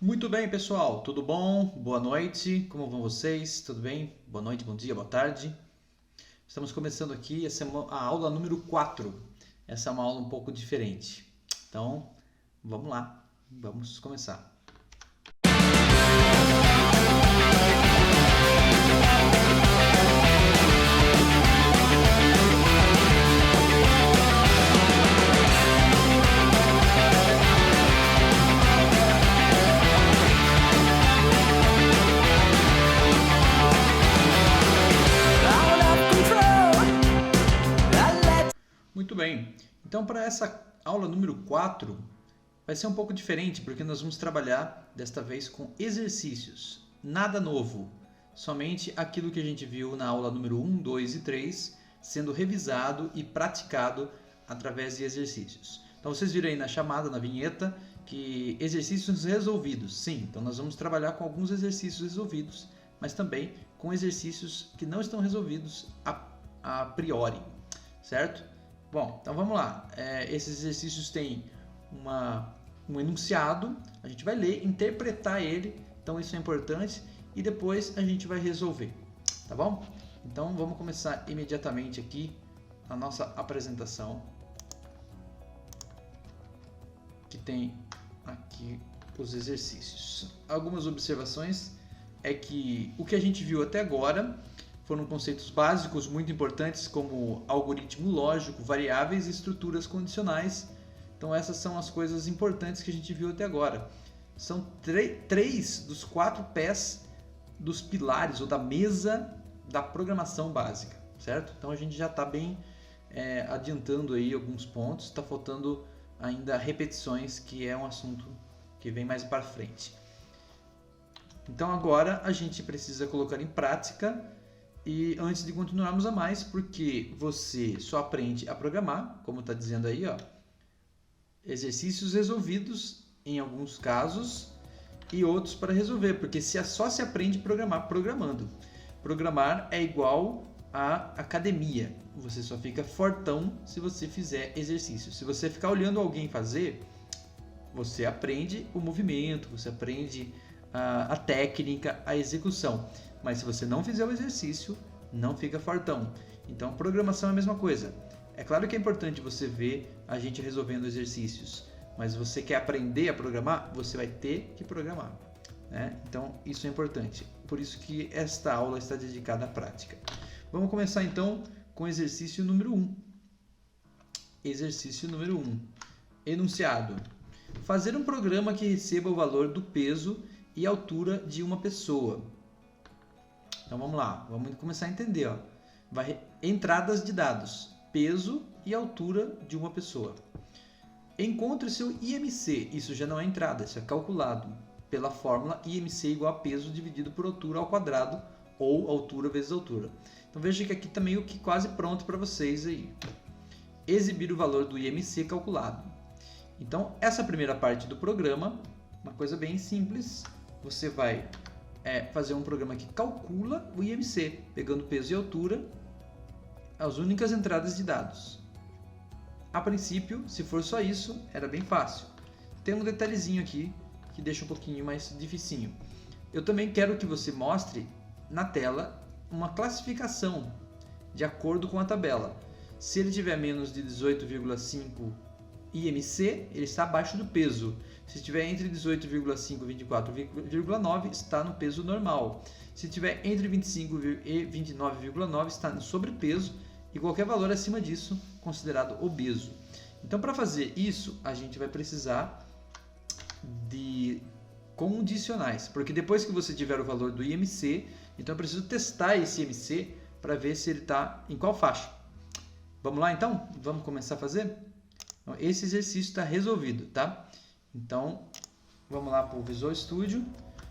Muito bem, pessoal, tudo bom? Boa noite, como vão vocês? Tudo bem? Boa noite, bom dia, boa tarde. Estamos começando aqui a aula número 4. Essa é uma aula um pouco diferente. Então, vamos lá, vamos começar. Muito bem, então para essa aula número 4 vai ser um pouco diferente, porque nós vamos trabalhar desta vez com exercícios. Nada novo, somente aquilo que a gente viu na aula número 1, 2 e 3 sendo revisado e praticado através de exercícios. Então vocês viram aí na chamada, na vinheta, que exercícios resolvidos. Sim, então nós vamos trabalhar com alguns exercícios resolvidos, mas também com exercícios que não estão resolvidos a priori, certo? Bom, então vamos lá. Esses exercícios têm um enunciado, a gente vai ler, interpretar ele, então isso é importante, e depois a gente vai resolver, tá bom? Então vamos começar imediatamente aqui a nossa apresentação, que tem aqui os exercícios. Algumas observações é que o que a gente viu até agora foram conceitos básicos muito importantes como algoritmo lógico, variáveis e estruturas condicionais. Então essas são as coisas importantes que a gente viu até agora. São três dos 4 pés dos pilares ou da mesa da programação básica, certo? Então a gente já está bem adiantando aí alguns pontos, está faltando ainda repetições, que é um assunto que vem mais para frente. Então agora a gente precisa colocar em prática. E antes de continuarmos a mais, porque você só aprende a programar, como está dizendo aí, ó, exercícios resolvidos em alguns casos e outros para resolver, porque só se aprende a programar programando. Programar é igual a academia, você só fica fortão se você fizer exercício. Se você ficar olhando alguém fazer, você aprende o movimento, você aprende a técnica, a execução. Mas se você não fizer o exercício, não fica fortão. Então, programação é a mesma coisa. É claro que é importante você ver a gente resolvendo exercícios, mas se você quer aprender a programar, você vai ter que programar, né? Então, isso é importante. Por isso que esta aula está dedicada à prática. Vamos começar então com o exercício número 1. Exercício número 1. Enunciado. Fazer um programa que receba o valor do peso e altura de uma pessoa. Então vamos lá, vamos começar a entender. Ó. Entradas de dados, peso e altura de uma pessoa. Encontre seu IMC, isso já não é entrada, isso é calculado pela fórmula IMC igual a peso dividido por altura ao quadrado ou altura vezes altura. Então veja que aqui está meio que quase pronto para vocês aí. Exibir o valor do IMC calculado. Então essa primeira parte do programa, uma coisa bem simples, você vai fazer um programa que calcula o IMC, pegando peso e altura, as únicas entradas de dados. A princípio, se for só isso, era bem fácil. Tem um detalhezinho aqui que deixa um pouquinho mais dificinho. Eu também quero que você mostre na tela uma classificação de acordo com a tabela. Se ele tiver menos de 18,5 IMC, ele está abaixo do peso. Se estiver entre 18,5 e 24,9, está no peso normal. Se estiver entre 25 e 29,9, está no sobrepeso. E qualquer valor acima disso, considerado obeso. Então, para fazer isso, a gente vai precisar de condicionais. Porque depois que você tiver o valor do IMC, então eu preciso testar esse IMC para ver se ele está em qual faixa. Vamos lá, então? Vamos começar a fazer? Então, esse exercício está resolvido, tá? Então, vamos lá para o Visual Studio.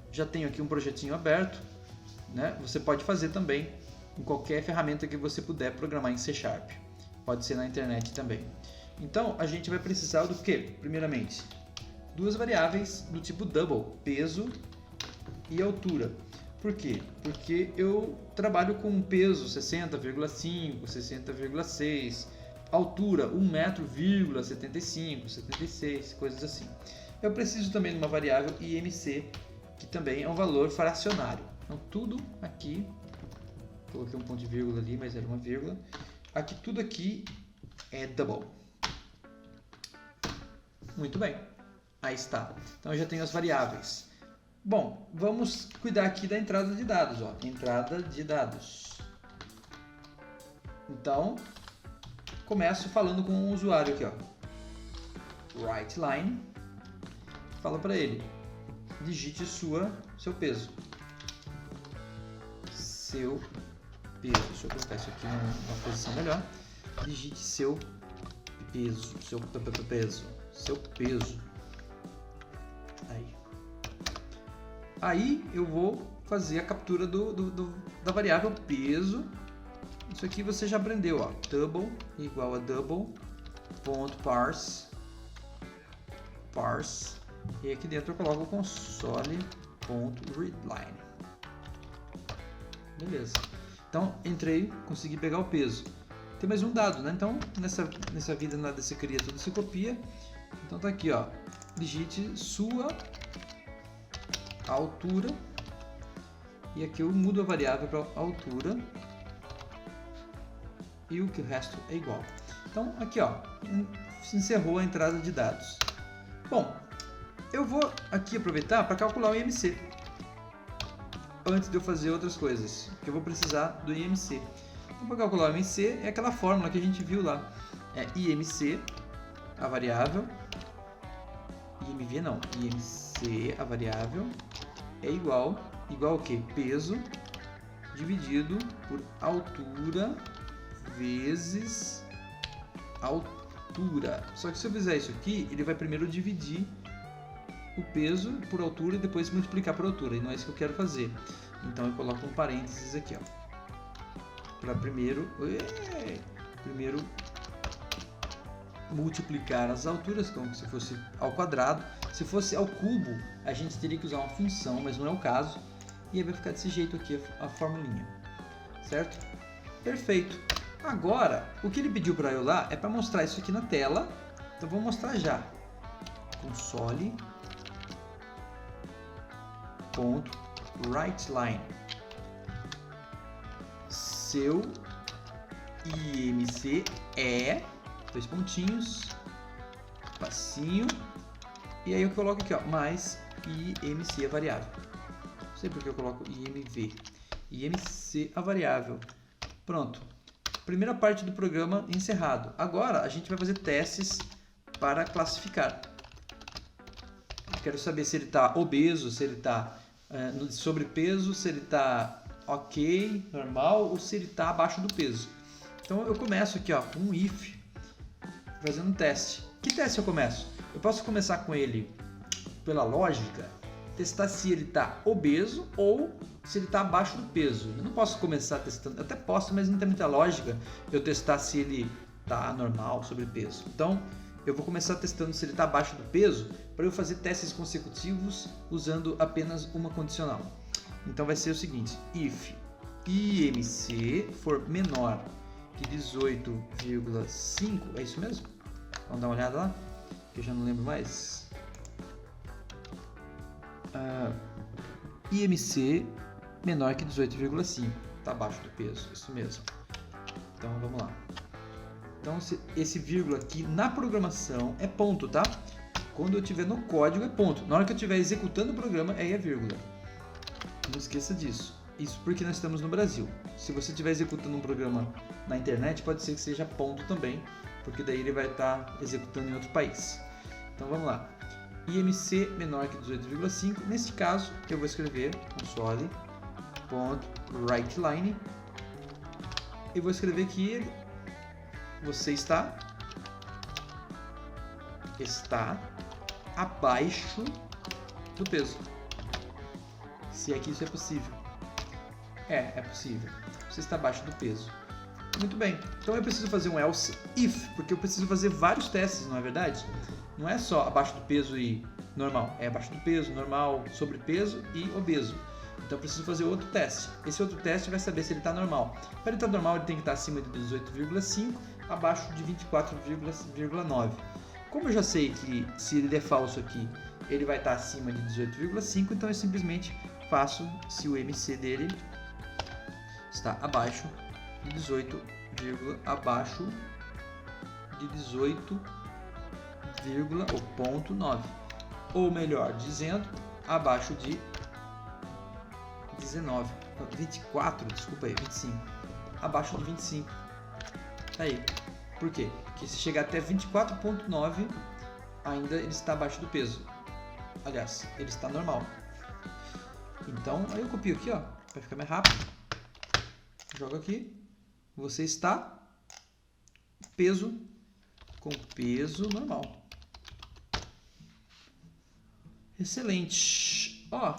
Já tenho aqui um projetinho aberto, né? Você pode fazer também em qualquer ferramenta que você puder programar em C#. Pode ser na internet também. Então, a gente vai precisar do quê? Primeiramente, duas variáveis do tipo double, peso e altura. Por quê? Porque eu trabalho com peso 60,5, 60,6, altura 1 metro, 75, 76, coisas assim. eu preciso também de uma variável IMC, que também é um valor fracionário. Então tudo aqui, coloquei um ponto de vírgula ali, mas era uma vírgula. Aqui tudo aqui é double. Muito bem, aí está. Então eu já tenho as variáveis. Bom, vamos cuidar aqui da entrada de dados, ó. Entrada de dados. Então, começo falando com o usuário aqui, ó. WriteLine. Fala para ele, digite seu peso. Seu peso. Deixa eu colocar isso aqui numa posição melhor. Digite seu peso. Seu peso. Aí eu vou fazer a captura da variável peso. Isso aqui você já aprendeu, ó. Double igual a double ponto parse. E aqui dentro eu coloco o console.readline. Beleza. Então entrei, consegui pegar o peso. Tem mais um dado, né? Então nessa vida nada se cria, tudo se copia. Então tá aqui, ó. Digite sua altura. E aqui eu mudo a variável para altura. E o resto é igual. Então aqui, ó, se encerrou a entrada de dados. Bom, eu vou aqui aproveitar para calcular o IMC. Antes de eu fazer outras coisas, que eu vou precisar do IMC. Então, para calcular o IMC é aquela fórmula que a gente viu lá. É IMC, a variável. IMV não, IMC, a variável, é igual o que? Peso dividido por altura vezes altura. Só que se eu fizer isso aqui, ele vai primeiro dividir o peso por altura e depois multiplicar por altura. E não é isso que eu quero fazer. Então eu coloco um parênteses aqui, ó. Para primeiro multiplicar as alturas, como se fosse ao quadrado. Se fosse ao cubo, a gente teria que usar uma função, mas não é o caso. E aí vai ficar desse jeito aqui a formulinha. Certo? Perfeito. Agora, o que ele pediu para eu lá é para mostrar isso aqui na tela. Então vou mostrar já. Console.WriteLine. Seu IMC é 2 pontinhos, passinho, e aí eu coloco aqui, ó, mais IMC a variável. Não sei porque eu coloco IMV. IMC a variável. Pronto. Primeira parte do programa encerrado. Agora a gente vai fazer testes para classificar. Quero saber se ele está obeso, se ele está no sobrepeso, se ele está ok, normal, ou se ele está abaixo do peso. Então eu começo aqui, ó, com um if, fazendo um teste. Que teste eu começo? Eu posso começar com ele pela lógica, testar se ele está obeso ou se ele está abaixo do peso. Eu não posso começar testando, até posso, mas não tem muita lógica eu testar se ele está normal, sobrepeso. Então eu vou começar testando se ele está abaixo do peso para eu fazer testes consecutivos usando apenas uma condicional. Então vai ser o seguinte: if IMC for menor que 18,5, é isso mesmo? Vamos dar uma olhada lá, que eu já não lembro mais. IMC menor que 18,5, está abaixo do peso, isso mesmo. Então vamos lá. Então esse vírgula aqui na programação é ponto, tá? Quando eu estiver no código é ponto. Na hora que eu estiver executando o programa, aí é vírgula. Não esqueça disso. Isso porque nós estamos no Brasil. Se você estiver executando um programa na internet, pode ser que seja ponto também, porque daí ele vai estar executando em outro país. Então vamos lá. IMC menor que 18,5. Neste caso, eu vou escrever console.WriteLine e vou escrever que você está abaixo do peso. Se é que isso é possível. É possível. Você está abaixo do peso. Muito bem. Então eu preciso fazer um else if, porque eu preciso fazer vários testes, não é verdade? Não é só abaixo do peso e normal. É abaixo do peso, normal, sobrepeso e obeso. Então eu preciso fazer outro teste. Esse outro teste vai saber se ele está normal. Para ele estar normal, ele tem que estar acima de 18,5, abaixo de 24,9. Como eu já sei que se ele é falso aqui, ele vai estar acima de 18,5, então eu simplesmente faço se o MC dele está abaixo de 18, abaixo de 18,9, ou melhor dizendo, abaixo de 24, desculpa aí, 25, abaixo de 25. Aí, por quê? Porque se chegar até 24,9, ainda ele está abaixo do peso. Aliás, ele está normal. Então, aí eu copio aqui, ó, para ficar mais rápido. Jogo aqui. Você está peso com peso normal. Excelente. Ó,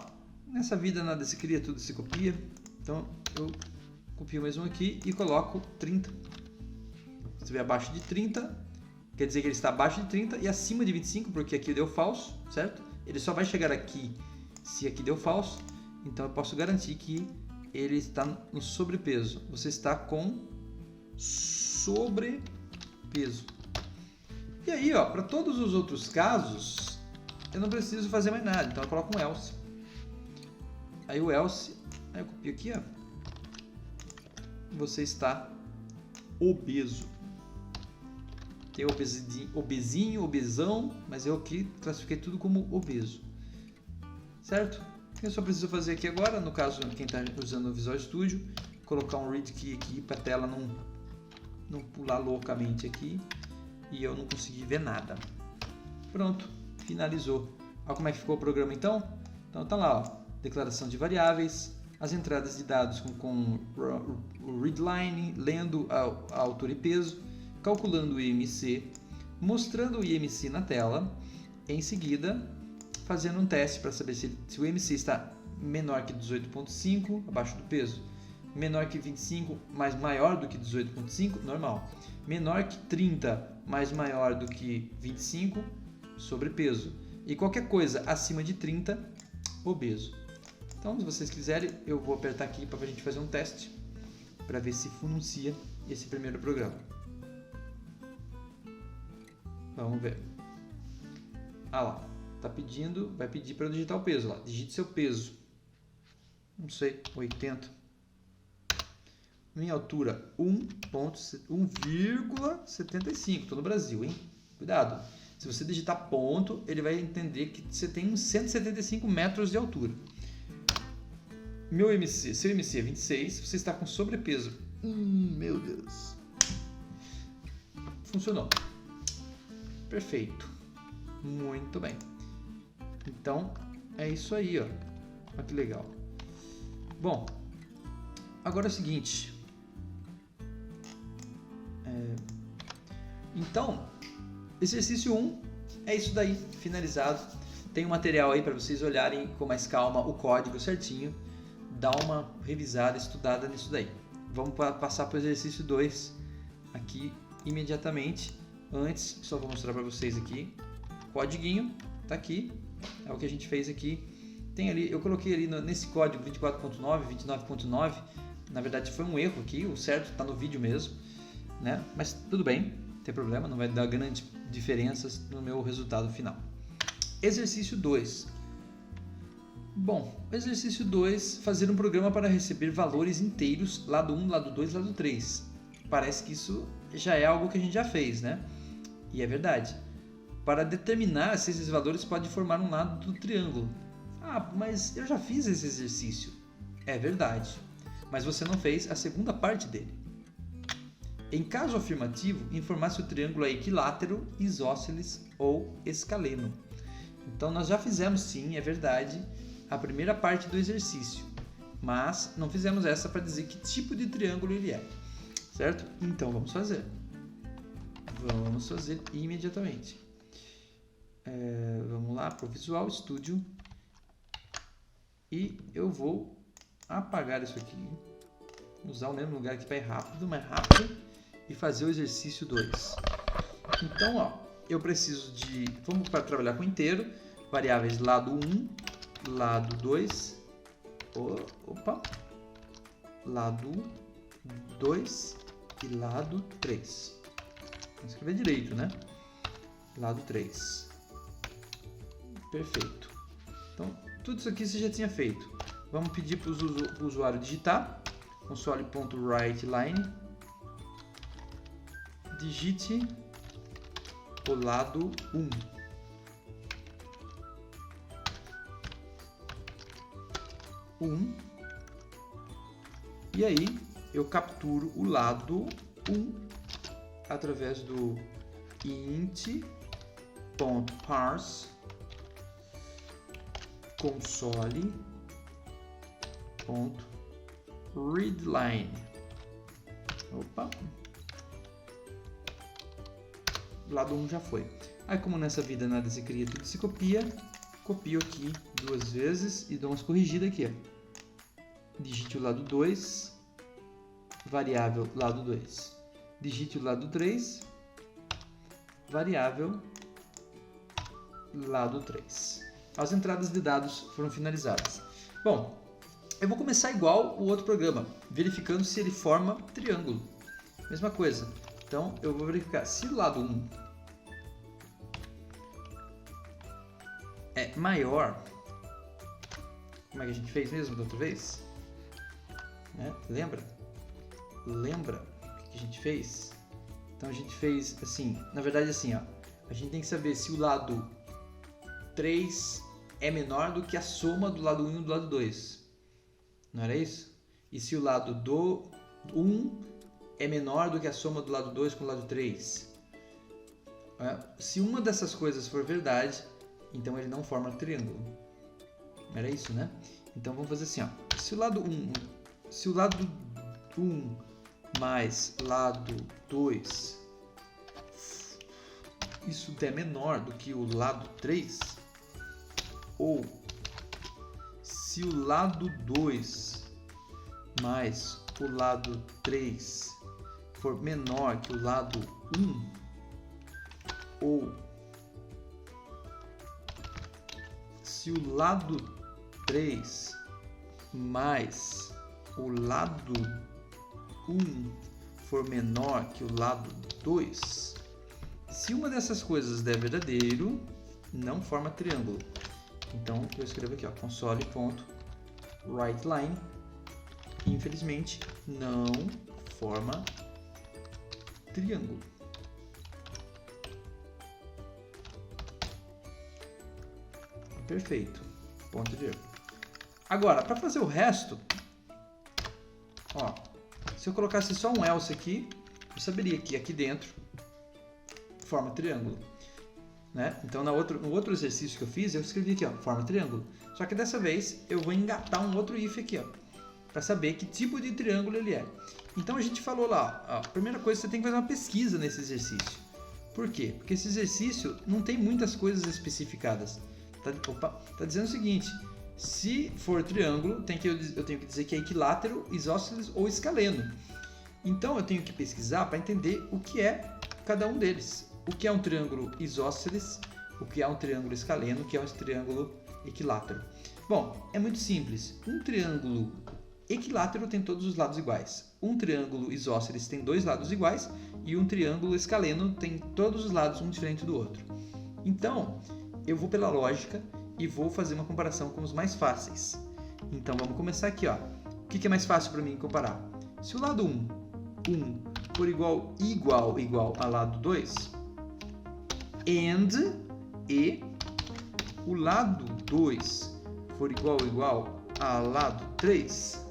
nessa vida nada se cria, tudo se copia. Então, eu copio mais um aqui e coloco 30. Se estiver abaixo de 30, quer dizer que ele está abaixo de 30 e acima de 25, porque aqui deu falso, certo? Ele só vai chegar aqui se aqui deu falso. Então eu posso garantir que ele está no sobrepeso. Você está com sobrepeso. E aí, ó, para todos os outros casos, eu não preciso fazer mais nada. Então eu coloco um else. Aí o else, aí eu copio aqui, ó. Você está obeso. Tem obesinho, obesão, mas eu aqui classifiquei tudo como obeso. Certo? Eu só preciso fazer aqui agora, no caso, quem está usando o Visual Studio, colocar um read key aqui para a tela não pular loucamente aqui e eu não conseguir ver nada. Pronto, finalizou. Olha como é que ficou o programa então? Então tá lá, ó, declaração de variáveis, as entradas de dados com o readline, lendo a altura e peso, calculando o IMC, mostrando o IMC na tela, em seguida fazendo um teste para saber se o IMC está menor que 18,5, abaixo do peso, menor que 25, mas maior do que 18,5, normal, menor que 30, mas maior do que 25, sobrepeso, e qualquer coisa acima de 30, obeso. Então, se vocês quiserem, eu vou apertar aqui para a gente fazer um teste, para ver se funciona esse primeiro programa. Vamos ver. Ah lá, tá pedindo, vai pedir para eu digitar o peso lá. Digite seu peso. Não sei, 80. Minha altura 1,75. Estou no Brasil, hein? Cuidado. Se você digitar ponto, ele vai entender que você tem uns 175 metros de altura. Meu MC, seu MC é 26, você está com sobrepeso. Meu Deus. Funcionou. Perfeito. Muito bem. Então, é isso aí, ó. Olha que legal. Bom, agora é o seguinte. Então, exercício 1 é isso daí, finalizado. Tem um material aí para vocês olharem com mais calma o código certinho. Dá uma revisada, estudada nisso daí. Vamos passar para o exercício 2 aqui imediatamente. Antes, só vou mostrar para vocês aqui. Códiguinho, tá aqui. É o que a gente fez aqui. Tem ali, eu coloquei ali nesse código 24.9, 29.9. Na verdade foi um erro aqui, o certo está no vídeo mesmo, né? Mas tudo bem, não tem problema, não vai dar grandes diferenças no meu resultado final. Exercício 2. Bom, exercício 2, fazer um programa para receber valores inteiros, lado 1, lado 2, lado 3. Parece que isso já é algo que a gente já fez, né? E é verdade. Para determinar se esses valores podem formar um lado do triângulo. Ah, mas eu já fiz esse exercício. É verdade. Mas você não fez a segunda parte dele. Em caso afirmativo, informar se o triângulo é equilátero, isósceles ou escaleno. Então nós já fizemos sim, é verdade, a primeira parte do exercício. Mas não fizemos essa para dizer que tipo de triângulo ele é. Certo? Então vamos fazer. Vamos fazer imediatamente. Vamos lá para o Visual Studio. E eu vou apagar isso aqui. Usar o mesmo lugar aqui para ir rápido, mais rápido. E fazer o exercício 2. Então, ó, eu preciso de... Vamos para trabalhar com inteiro. Variáveis lado 1, lado 2. Opa! Lado 2 e lado 3. Vamos escrever direito, né? Lado 3. Perfeito. Então, tudo isso aqui você já tinha feito. Vamos pedir para o usuário digitar. console.writeLine. Digite o lado 1. E aí eu capturo o lado 1 através do int.parse console.readline. Opa! Lado 1 já foi. Aí, como nessa vida nada se cria, tudo se copia, copio aqui 2 vezes e dou umas corrigidas aqui. Ó. Digite o lado 2, variável lado 2. Digite o lado 3, variável lado 3. As entradas de dados foram finalizadas. Bom, eu vou começar igual o outro programa, verificando se ele forma triângulo. Mesma coisa. Então, eu vou verificar se o lado 1 é maior. Como é que a gente fez mesmo da outra vez? Lembra? Lembra o que a gente fez? Então, a gente fez assim, na verdade assim, ó, a gente tem que saber se o lado 3 é menor do que a soma do lado 1 e do lado 2. Não era isso? E se o lado do 1 é menor do que a soma do lado 2 com o lado 3. Se uma dessas coisas for verdade, então ele não forma triângulo. Era isso, né? Então vamos fazer assim, ó. Se o lado 1 mais lado 2 isso é menor do que o lado 3, ou se o lado 2 mais o lado 3 for menor que o lado 1, ou se o lado 3 mais o lado 1 for menor que o lado 2, se uma dessas coisas der verdadeiro, não forma triângulo. Então eu escrevo aqui, ó, console.writeLine. Infelizmente, não forma triângulo. Perfeito. Ponto de erro. Agora, para fazer o resto, ó, se eu colocasse só um else aqui, eu saberia que aqui dentro forma triângulo. Né? Então, no outro exercício que eu fiz, eu escrevi aqui, ó, forma triângulo. Só que dessa vez eu vou engatar um outro if aqui, ó, para saber que tipo de triângulo ele é. Então a gente falou lá, ó, a primeira coisa, você tem que fazer uma pesquisa nesse exercício. Por quê? Porque esse exercício não tem muitas coisas especificadas. Tá dizendo o seguinte: se for triângulo, eu tenho que dizer que é equilátero, isósceles ou escaleno. Então eu tenho que pesquisar para entender o que é cada um deles. O que é um triângulo isósceles, o que é um triângulo escaleno, o que é um triângulo equilátero. Bom, é muito simples. Um triângulo equilátero tem todos os lados iguais. Um triângulo isósceles tem 2 lados iguais e um triângulo escaleno tem todos os lados um diferente do outro. Então, eu vou pela lógica e vou fazer uma comparação com os mais fáceis. Então, vamos começar aqui, ó. O que é mais fácil para mim comparar? Se o lado 1 for igual a lado 2, e o lado 2 for igual a lado 3,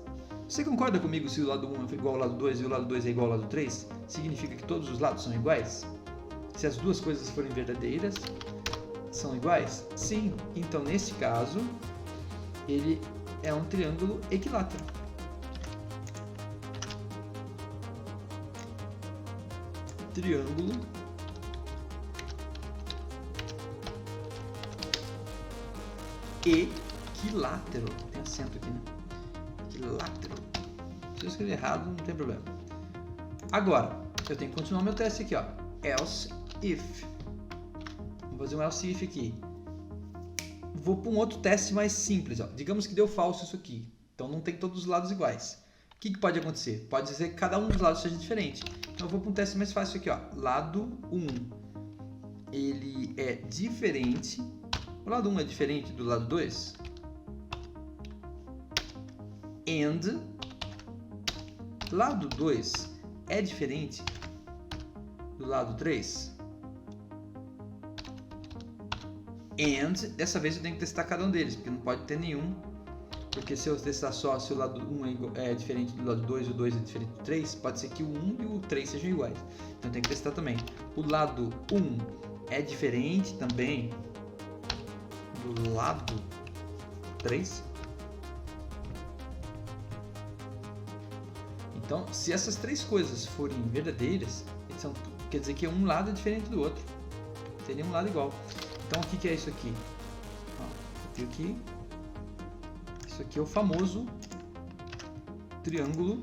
você concorda comigo se o lado 1 é igual ao lado 2 e o lado 2 é igual ao lado 3? Significa que todos os lados são iguais? Se as duas coisas forem verdadeiras, são iguais? Sim. Então, nesse caso, ele é um triângulo equilátero. Triângulo equilátero. Tem acento aqui, né? Equilátero. Se eu escrever errado, não tem problema. Agora, eu tenho que continuar meu teste aqui, ó. Else if. Vou fazer um else if aqui. Vou para um outro teste mais simples, ó. Digamos que deu falso isso aqui. Então não tem todos os lados iguais. O que pode acontecer? Pode ser que cada um dos lados seja diferente. Então eu vou para um teste mais fácil aqui, ó. Lado 1. Ele é diferente O lado 1 é diferente do lado 2? And lado 2 é diferente do lado 3? And dessa vez eu tenho que testar cada um deles, porque não pode ter nenhum, porque se eu testar só se o lado 1 é diferente do lado 2 e o 2 é diferente do 3, pode ser que o 1 e o 3 sejam iguais. Então eu tenho que testar também. O lado 1 é diferente também do lado 3? Então, se essas três coisas forem verdadeiras, quer dizer que um lado é diferente do outro. Não tem nenhum lado igual. Então, o que é isso aqui? Ó, aqui. Isso aqui é o famoso triângulo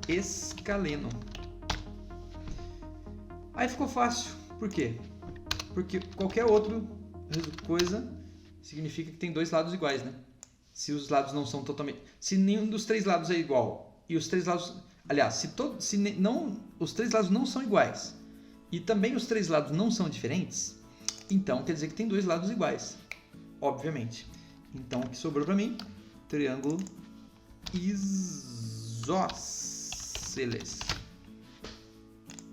escaleno. Aí ficou fácil. Por quê? Porque qualquer outra coisa significa que tem dois lados iguais, né? Se os lados não são totalmente... Se nenhum dos três lados é igual e os três lados... Aliás, os três lados não são iguais e também os três lados não são diferentes, então quer dizer que tem dois lados iguais, obviamente. Então o que sobrou para mim? Triângulo isósceles.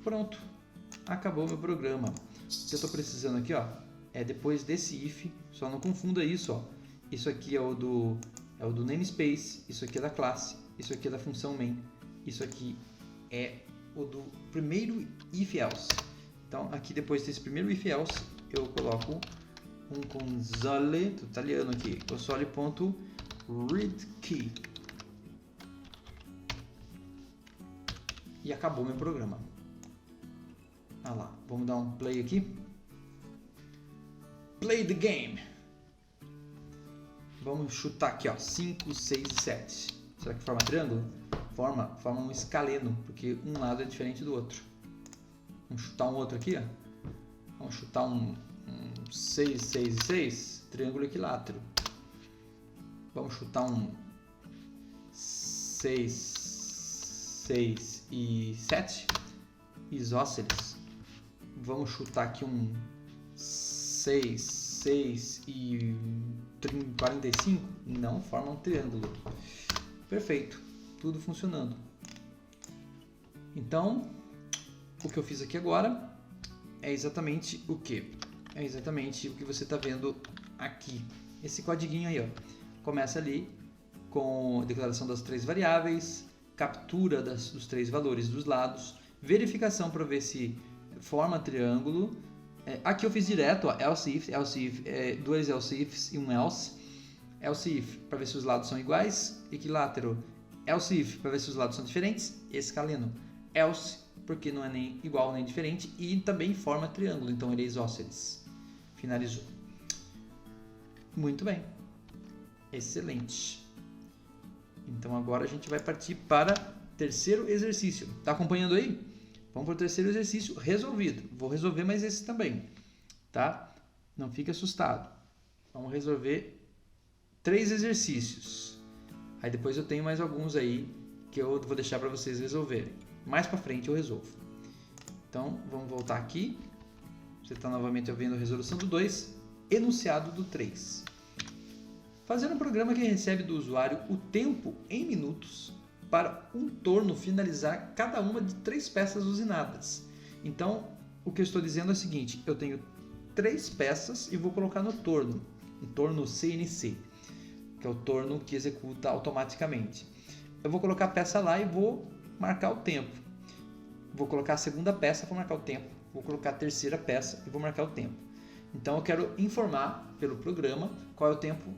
Pronto. Acabou meu programa. O que eu estou precisando aqui, ó, é depois desse if, só não confunda isso, ó. Isso aqui é o do namespace, isso aqui é da classe, isso aqui é da função main, isso aqui é o do primeiro if else. Então aqui depois desse primeiro if else eu coloco um console, tô italiano aqui, console.readKey. E acabou meu programa. Ah lá, vamos dar um play aqui. Play the game. Vamos chutar aqui, ó, 5, 6 e 7. Será que forma triângulo? Forma um escaleno, porque um lado é diferente do outro. Vamos chutar um outro aqui, ó. Vamos chutar um 6, 6 e 6, triângulo equilátero. Vamos chutar um 6, 6 e 7, isósceles. Vamos chutar aqui um 6, 6 e 45, não forma um triângulo. Perfeito, tudo funcionando. Então, o que eu fiz aqui agora é exatamente o que? É exatamente o que você está vendo aqui. Esse codiguinho aí, ó, começa ali com a declaração das três variáveis, captura dos três valores dos lados, verificação para ver se forma triângulo. Aqui eu fiz direto, ó, else if, dois else ifs e um else. Else if para ver se os lados são iguais, equilátero. Else if para ver se os lados são diferentes, escaleno. Else porque não é nem igual nem diferente e também forma triângulo, então ele é isósceles. Finalizou. Muito bem. Excelente. Então agora a gente vai partir para o terceiro exercício. Tá acompanhando aí? Vamos para o terceiro exercício resolvido. Vou resolver mais esse também, tá? Não fique assustado. Vamos resolver 3 exercícios. Aí depois eu tenho mais alguns aí que eu vou deixar para vocês resolverem. Mais para frente eu resolvo. Então vamos voltar aqui. Você está novamente vendo a resolução do 2, enunciado do 3. Fazer um programa que recebe do usuário o tempo em minutos para um torno finalizar cada uma de 3 peças usinadas. Então, o que eu estou dizendo é o seguinte, eu tenho 3 peças e vou colocar no torno, um torno CNC, que é o torno que executa automaticamente. Eu vou colocar a peça lá e vou marcar o tempo. Vou colocar a segunda peça para marcar o tempo. Vou colocar a terceira peça e vou marcar o tempo. Então, eu quero informar pelo programa qual é o tempo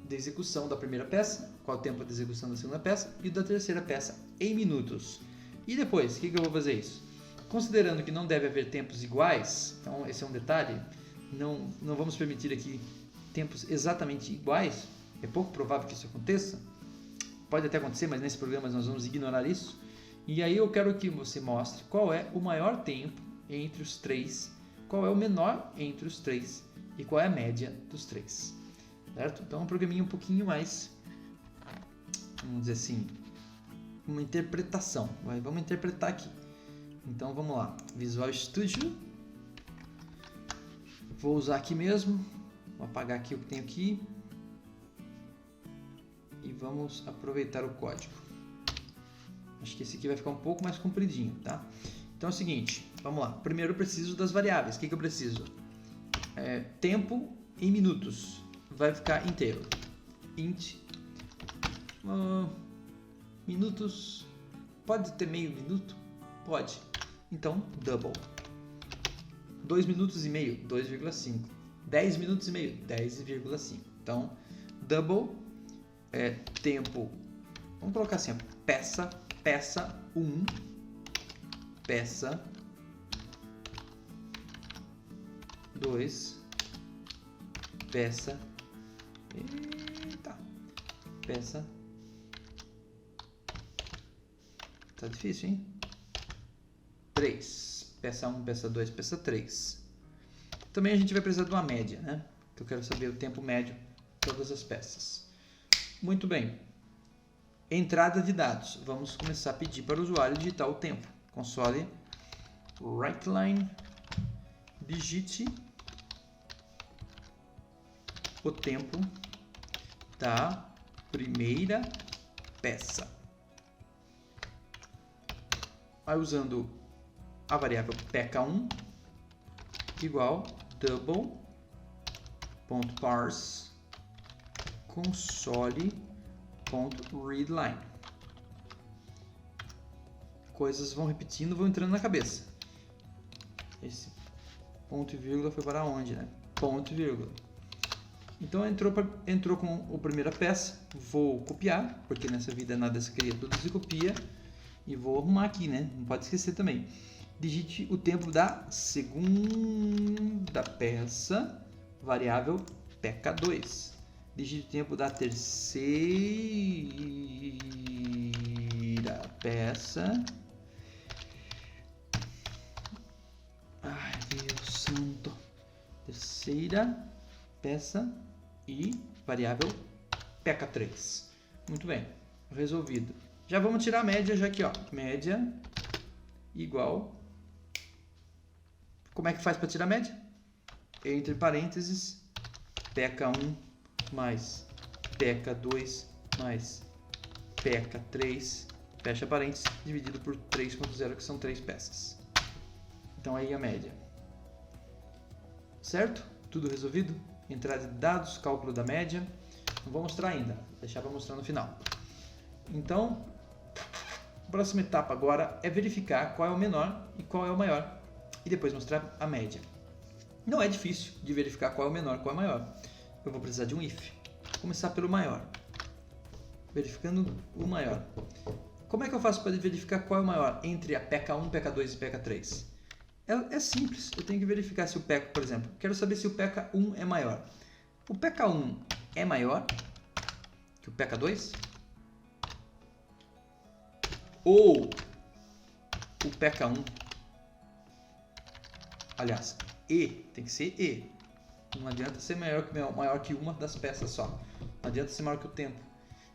de execução da primeira peça, qual é o tempo de execução da segunda peça e da terceira peça em minutos. E depois, o que eu vou fazer isso? Considerando que não deve haver tempos iguais, então esse é um detalhe, não vamos permitir aqui tempos exatamente iguais, é pouco provável que isso aconteça, pode até acontecer, mas nesse programa nós vamos ignorar isso. E aí eu quero que você mostre qual é o maior tempo entre os 3, qual é o menor entre os 3 e qual é a média dos 3. Certo? Então é um programinha um pouquinho mais, vamos dizer assim, uma interpretação. Vamos interpretar aqui. Então vamos lá. Visual Studio, Vou usar aqui mesmo. Vou apagar aqui o que tem aqui. E vamos aproveitar o código. Acho que esse aqui vai ficar um pouco mais compridinho, tá? Então é o seguinte, vamos lá. Primeiro eu preciso das variáveis. O que eu preciso? Tempo em minutos. Vai ficar inteiro. Int. Minutos. Pode ter meio minuto? Pode. Então, double. 2 minutos e meio, 2,5. 10 minutos e meio, 10,5. Então, double tempo. Vamos colocar assim, peça 1, peça 2, peça. Eita. Peça. Tá difícil, hein? 3. Peça 1, peça 2, peça 3. Também a gente vai precisar de uma média, né? Que eu quero saber o tempo médio de todas as peças. Muito bem. Entrada de dados. Vamos começar a pedir para o usuário digitar o tempo. Console writeLine. Digite o tempo da primeira peça. Aí usando a variável pk1 igual double.parse console.readline. Coisas vão repetindo, vão entrando na cabeça. Esse ponto e vírgula foi para onde, né? Ponto e vírgula. Então entrou com a primeira peça. Vou copiar, porque nessa vida nada se cria, tudo se copia. E vou arrumar aqui, né? Não pode esquecer também. Digite o tempo da segunda peça, variável pk2. Digite o tempo da terceira peça. Ai, Deus santo. Terceira peça e variável pk3. Muito bem, resolvido. Já vamos tirar a média já aqui, ó. Média igual. Como é que faz para tirar a média? Entre parênteses, pk1 mais pk2 mais pk3, fecha parênteses, dividido por 3.0, que são 3 peças. Então aí a média. Certo? Tudo resolvido? Entrada de dados, cálculo da média. Não vou mostrar ainda, vou deixar para mostrar no final. Então, a próxima etapa agora é verificar qual é o menor e qual é o maior e depois mostrar a média. Não é difícil de verificar qual é o menor e qual é o maior. Eu vou precisar de um if. Vou começar pelo maior. Verificando o maior. Como é que eu faço para verificar qual é o maior entre a pk1, pk2 e pk3? É simples. Eu tenho que verificar se o pk, por exemplo, quero saber se o pk1 é maior. O pk1 é maior que o pk2? Ou o pk1, aliás, tem que ser e. Não adianta ser maior que uma das peças só. Não adianta ser maior que o tempo.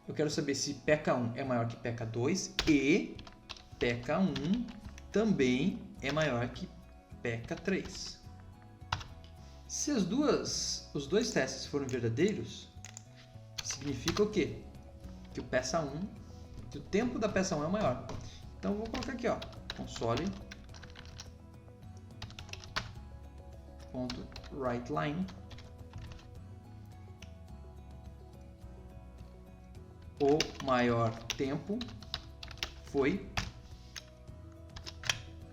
Eu quero saber se pk1 é maior que pk2 e pk1 também é maior que pk3. Se os dois testes forem verdadeiros, significa o quê? Que o tempo da peça 1 é o maior. Então eu vou colocar aqui, ó, console.writeLine o maior tempo foi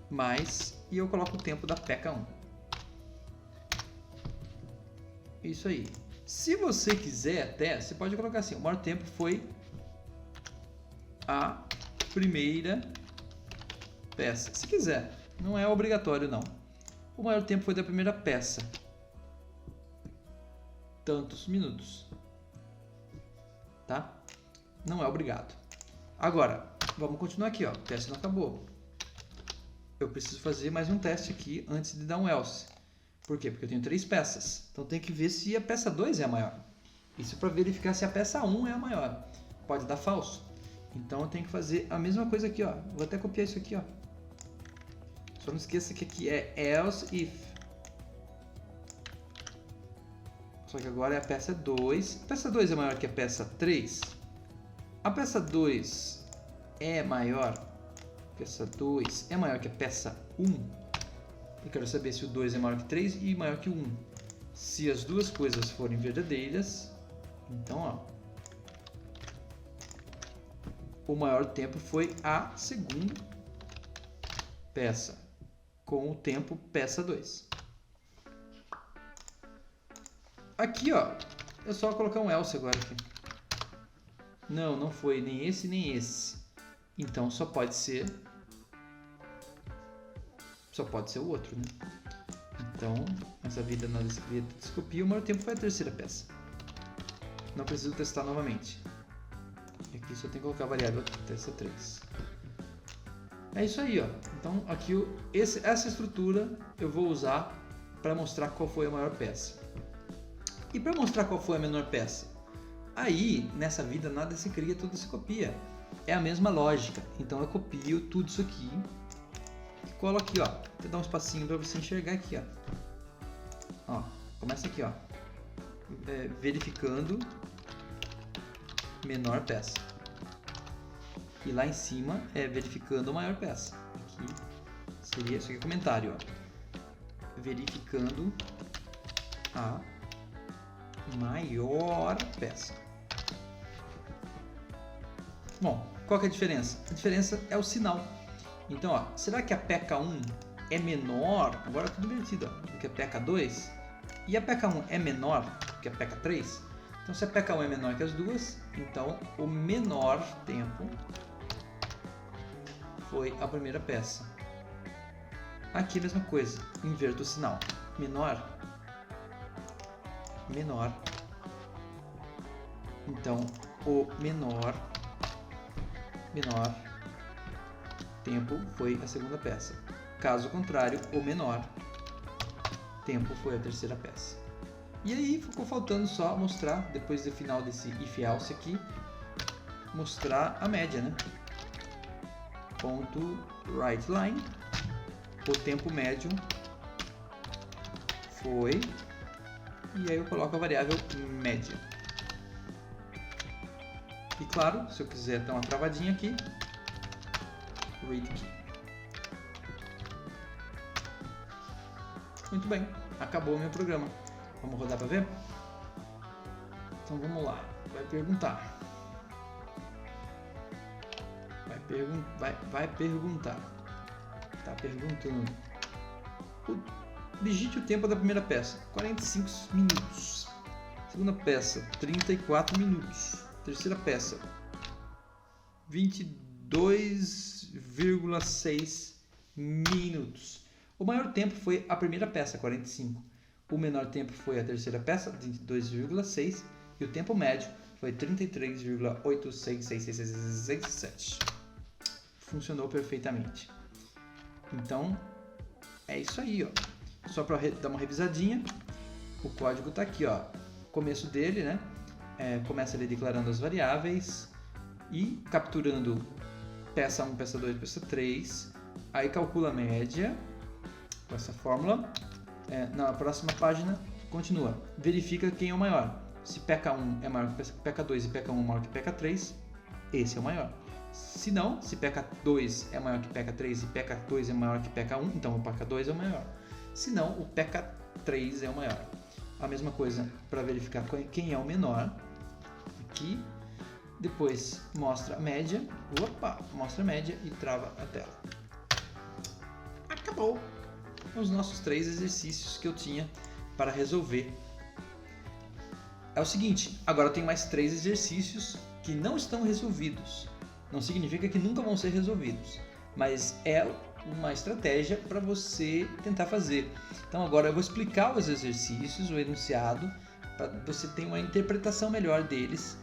mais, e eu coloco o tempo da pk1. Isso aí. Se você quiser até, você pode colocar assim, o maior tempo foi a primeira peça. Se quiser, não é obrigatório não. O maior tempo foi da primeira peça. Tantos minutos. Tá? Não é obrigado. Agora, vamos continuar aqui, ó. O teste não acabou. Eu preciso fazer mais um teste aqui antes de dar um else. Por quê? Porque eu tenho 3 peças. Então tem que ver se a peça 2 é a maior. Isso para verificar se a peça 1 é a maior. Pode dar falso. Então eu tenho que fazer a mesma coisa aqui, ó. Vou até copiar isso aqui, ó. Só não esqueça que aqui é else if. Só que agora é a peça 2. A peça 2 é maior que a peça 3? A peça 2 é maior? A peça 2 é maior que a peça 1? Eu quero saber se o 2 é maior que 3 e maior que o 1. Se as duas coisas forem verdadeiras, então, ó, o maior tempo foi a segunda peça, com o tempo peça 2. Aqui, ó, é só colocar um else agora aqui. Não, não foi nem esse nem esse. Então só pode ser o outro, né? Então, essa vida na descopia, o maior tempo foi a terceira peça. Não preciso testar novamente. E aqui só tem que colocar a variável testa 3. É isso aí, ó. Então, aqui essa estrutura eu vou usar para mostrar qual foi a maior peça. E para mostrar qual foi a menor peça? Aí, nessa vida, nada se cria, tudo se copia. É a mesma lógica. Então, eu copio tudo isso aqui e colo aqui, ó. Vou dar um espacinho para você enxergar aqui, ó. Começa aqui, ó. Verificando menor peça. E lá em cima é verificando a maior peça. Aqui seria isso aqui, comentário, ó. Verificando a maior peça. Bom, qual que é a diferença? A diferença é o sinal. Então, ó, será que a PECA1 é menor, agora tudo invertido, ó, do que a PECA2? E a PECA1 é menor que a PECA3? Então, se a PECA1 é menor que as duas, então o menor tempo foi a primeira peça. Aqui a mesma coisa, inverto o sinal. Menor. Então, o menor tempo foi a segunda peça. Caso contrário, o menor tempo foi a terceira peça. E aí ficou faltando só mostrar, depois do final desse if else aqui, mostrar a média, né? Ponto writeLine, o tempo médio foi, e aí eu coloco a variável média. E claro, se eu quiser dar uma travadinha aqui, read key. Muito bem, acabou o meu programa. Vamos rodar para ver? Então vamos lá, vai perguntar. Vai perguntar. Tá perguntando. Digite o tempo da primeira peça, 45 minutos. Segunda peça, 34 minutos. Terceira peça, 22,6 minutos. O maior tempo foi a primeira peça, 45. O menor tempo foi a terceira peça, 22,6. E o tempo médio foi 33,86667. Funcionou perfeitamente. Então, é isso aí, ó. Só para dar uma revisadinha, o código está aqui, ó. Começo dele, né? Começa ali declarando as variáveis e capturando peça 1, peça 2, peça 3. Aí calcula a média com essa fórmula. Na próxima página, continua. Verifica quem é o maior. Se PECA1 é maior que PECA2 e PECA1 é maior que PECA3, esse é o maior. Se não, se PECA2 é maior que PECA3 e PECA2 é maior que PECA1, então o PECA2 é o maior. Se não, o PECA3 é o maior. A mesma coisa para verificar quem é o menor. Aqui. Depois mostra a média. Mostra a média e trava a tela. Acabou os nossos 3 exercícios que eu tinha para resolver. É o seguinte, agora eu tenho mais 3 exercícios que não estão resolvidos. Não significa que nunca vão ser resolvidos, mas é uma estratégia para você tentar fazer. Então agora eu vou explicar os exercícios, o enunciado, para você ter uma interpretação melhor deles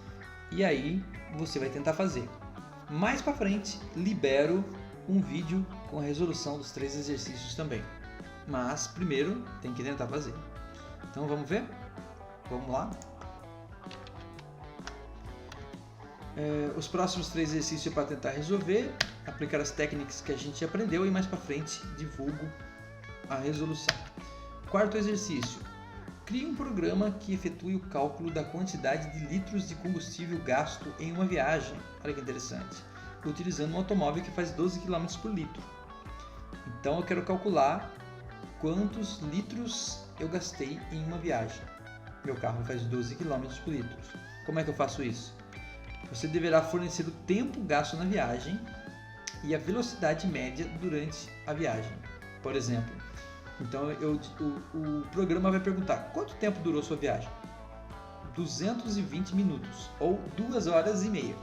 e aí você vai tentar fazer. Mais para frente libero um vídeo com a resolução dos 3 exercícios também, mas primeiro tem que tentar fazer. Então vamos ver? Vamos lá? Os próximos 3 exercícios é para tentar resolver, aplicar as técnicas que a gente aprendeu e mais para frente divulgo a resolução. Quarto exercício: Crie um programa que efetue o cálculo da quantidade de litros de combustível gasto em uma viagem. Olha que interessante. Utilizando um automóvel que faz 12 km por litro. Então eu quero calcular quantos litros eu gastei em uma viagem. Meu carro faz 12 km por litro. Como é que eu faço isso? Você deverá fornecer o tempo gasto na viagem e a velocidade média durante a viagem. Por exemplo, então o programa vai perguntar: quanto tempo durou sua viagem? 220 minutos ou 2 horas e meia.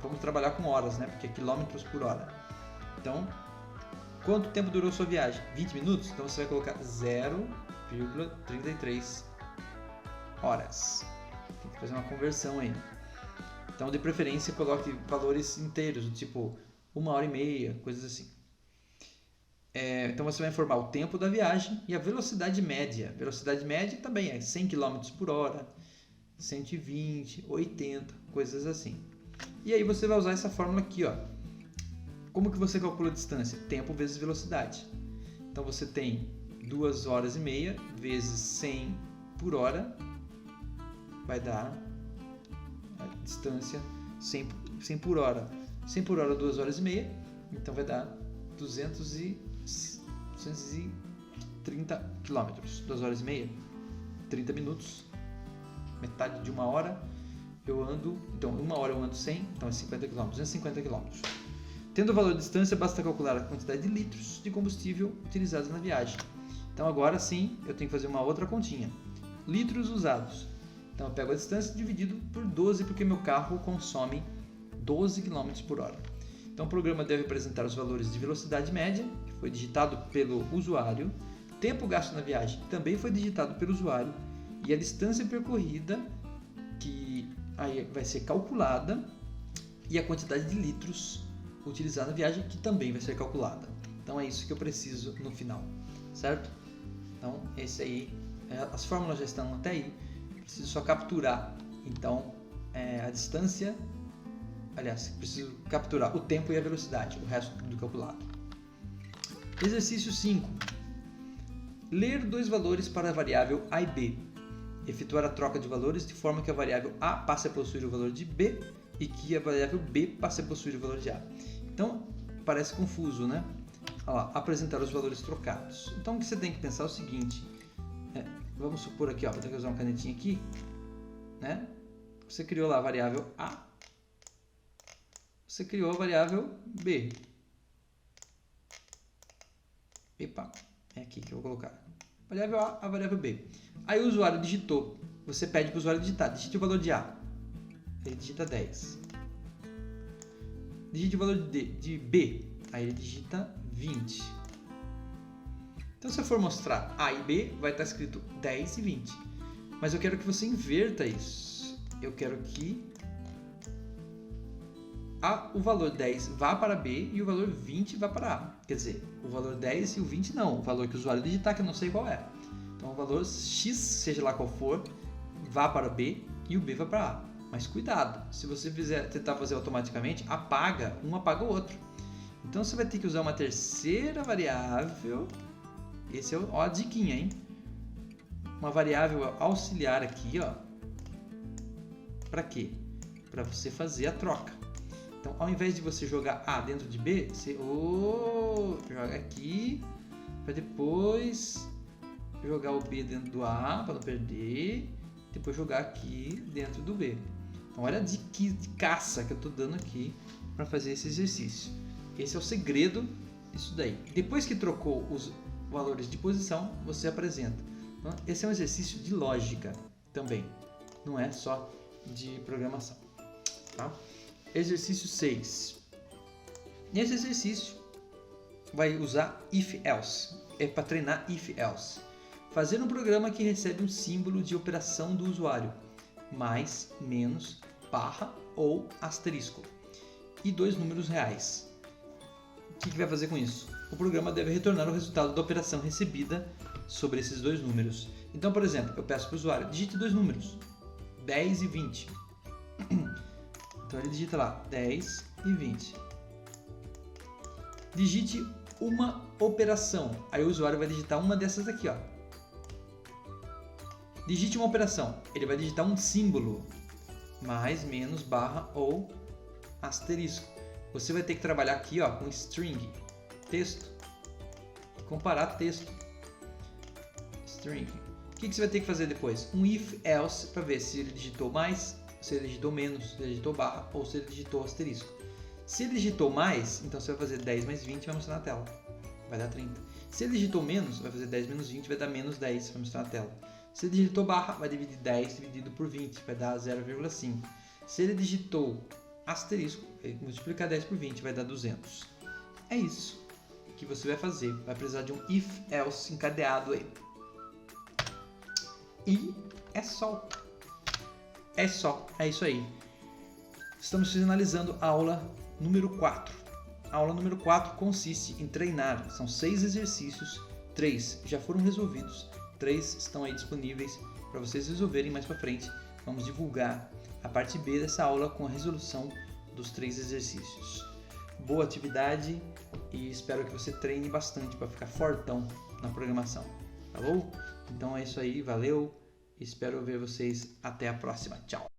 Vamos trabalhar com horas, né? Porque é quilômetros por hora. Então, quanto tempo durou sua viagem? 20 minutos? Então você vai colocar 0,33 horas. Tem que fazer uma conversão aí. Então, de preferência, coloque valores inteiros, do tipo 1 hora e meia, coisas assim. Então você vai informar o tempo da viagem e a velocidade média. Velocidade média também é 100 km por hora, 120, 80, coisas assim. E aí você vai usar essa fórmula aqui, ó. Como que você calcula a distância? Tempo vezes velocidade. Então você tem 2 horas e meia vezes 100 por hora, vai dar a distância 100 por hora. 100 por hora, 2 horas e meia, então vai dar 230 km. 2 horas e meia, 30 minutos, metade de 1 hora. Eu ando, então 1 hora eu ando 100, então é 50 km, 250 km. Tendo o valor de distância, basta calcular a quantidade de litros de combustível utilizados na viagem. Então agora sim, eu tenho que fazer uma outra continha. Litros usados. Então eu pego a distância dividido por 12, porque meu carro consome 12 km por hora. Então o programa deve apresentar os valores de velocidade média, que foi digitado pelo usuário, tempo gasto na viagem, que também foi digitado pelo usuário, e a distância percorrida, que aí vai ser calculada, e a quantidade de litros utilizada na viagem, que também vai ser calculada. Então é isso que eu preciso no final, certo? Então esse aí, as fórmulas já estão até aí, preciso só capturar então a distância, aliás, preciso capturar o tempo e a velocidade, o resto do calculado. Exercício 5. Ler dois valores para a variável a e b. Efetuar a troca de valores de forma que a variável a passe a possuir o valor de b e que a variável b passe a possuir o valor de a. Então, parece confuso, né? Olha lá, apresentar os valores trocados. Então, o que você tem que pensar é o seguinte. Vamos supor aqui, ó, vou ter que usar uma canetinha aqui, né? Você criou lá a variável a. Você criou a variável b. Epa, é aqui que eu vou colocar. Variável a, a variável b. Aí o usuário digitou. Você pede para o usuário digitar. Digite o valor de a. Ele digita 10. Digite o valor de b. Aí ele digita 20. Então, se eu for mostrar a e b, vai estar escrito 10 e 20. Mas eu quero que você inverta isso. Eu quero que o valor 10 vá para b e o valor 20 vá para a. Quer dizer, o valor 10 e o 20 não. O valor que o usuário digitar, que eu não sei qual é. Então, o valor x, seja lá qual for, vá para b e o b vai para a. Mas cuidado, se você tentar fazer automaticamente, um apaga o outro. Então, você vai ter que usar uma terceira variável. Esse é a diquinha, hein? Uma variável auxiliar aqui, ó. Para quê? Para você fazer a troca. Então, ao invés de você jogar A dentro de B, você joga aqui para depois jogar o B dentro do A para não perder, depois jogar aqui dentro do B. Então, olha a dica de caça que eu estou dando aqui para fazer esse exercício. Esse é o segredo disso daí. Depois que trocou os valores de posição, você apresenta. Então, esse é um exercício de lógica também, não é só de programação. Tá? Exercício 6. Nesse exercício, vai usar if-else. É para treinar if-else. Fazer um programa que recebe um símbolo de operação do usuário, mais, menos, barra ou asterisco, e 2 números reais. O que vai fazer com isso? O programa deve retornar o resultado da operação recebida sobre esses 2 números. Então, por exemplo, eu peço para o usuário, digite 2 números, 10 e 20. Então ele digita lá, 10 e 20. Digite uma operação. Aí o usuário vai digitar uma dessas aqui, ó. Digite uma operação. Ele vai digitar um símbolo, mais, menos, barra ou asterisco. Você vai ter que trabalhar aqui ó, com string, texto, e comparar texto. String. O que você vai ter que fazer depois? Um if else para ver se ele digitou mais, se ele digitou menos, se ele digitou barra ou se ele digitou asterisco. Se ele digitou mais, então você vai fazer 10 mais 20 e vai mostrar na tela. Vai dar 30. Se ele digitou menos, vai fazer 10 menos 20 vai dar menos 10, vai mostrar na tela. Se ele digitou barra, vai dividir 10 dividido por 20, vai dar 0,5. Se ele digitou asterisco, ele multiplicar 10 por 20 vai dar 200. É isso que você vai fazer. Vai precisar de um if else encadeado aí. E é só. É só. É isso aí. Estamos finalizando a aula número 4. A aula número 4 consiste em treinar. São 6 exercícios. 3 já foram resolvidos. 3 estão aí disponíveis para vocês resolverem mais para frente. Vamos divulgar a parte B dessa aula com a resolução dos 3 exercícios. Boa atividade e espero que você treine bastante para ficar fortão na programação. Tá bom? Então é isso aí, valeu. Espero ver vocês até a próxima. Tchau!